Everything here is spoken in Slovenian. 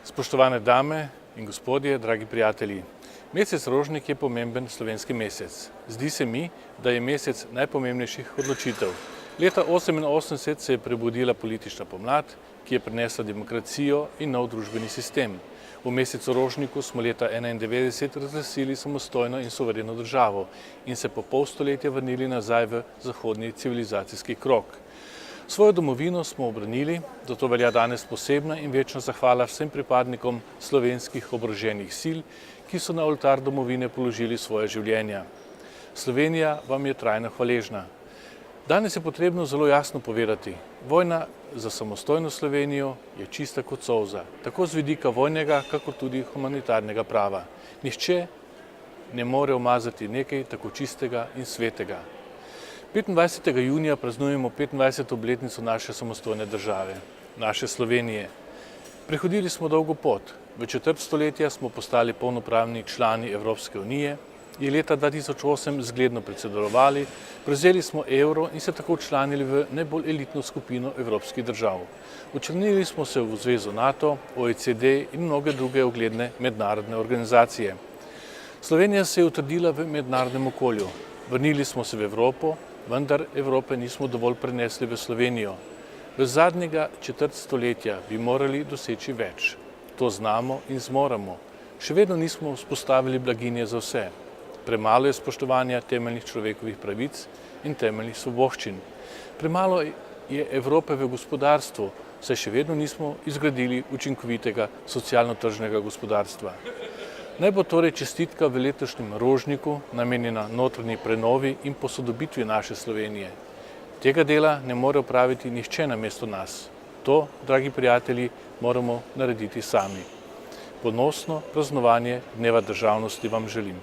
Spoštovane dame in gospodje, dragi prijatelji, mesec Rožnik je pomemben slovenski mesec. Zdi se mi, da je mesec najpomembnejših odločitev. Leta 1988 se je prebudila politična pomlad, ki je prinesla demokracijo in nov družbeni sistem. V mesecu Rožniku smo leta 1991 razglasili samostojno in suvereno državo in se po pol stoletja vrnili nazaj v zahodni civilizacijski krog. Svojo domovino smo obranili, zato velja danes posebna in večna zahvala vsem pripadnikom slovenskih oboroženih sil, ki so na oltar domovine položili svoje življenja. Slovenija vam je trajno hvaležna. Danes je potrebno zelo jasno povedati, vojna za samostojno Slovenijo je čista kot solza, tako z vidika vojnega, kakor tudi humanitarnega prava. Nihče ne more umazati nekaj tako čistega in svetega. 25. junija praznujemo 25. obletnico naše samostojne države, naše Slovenije. Prehodili smo dolgo pot. V četrt stoletja smo postali polnopravni člani Evropske unije in leta 2008 zgledno predsedovali, prevzeli smo evro in se tako včlanili v najbolj elitno skupino evropskih držav. Včlanili smo se v zvezo NATO, OECD in mnoge druge ugledne mednarodne organizacije. Slovenija se je utrdila v mednarodnem okolju. Vrnili smo se v Evropo, vendar Evrope nismo dovolj prenesli v Slovenijo. V zadnjega četrt stoletja bi morali doseči več. To znamo in zmoremo. Še vedno nismo vzpostavili blaginje za vse. Premalo je spoštovanja temeljnih človekovih pravic in temeljnih svoboščin. Premalo je Evrope v gospodarstvu, saj še vedno nismo izgradili učinkovitega socialno-tržnega gospodarstva. Naj bo torej čestitka v letošnjem Rožniku namenjena notranji prenovi in posodobitvi naše Slovenije. Tega dela ne more opraviti nihče namesto nas. To, dragi prijatelji, moramo narediti sami. Ponosno praznovanje Dneva državnosti vam želim.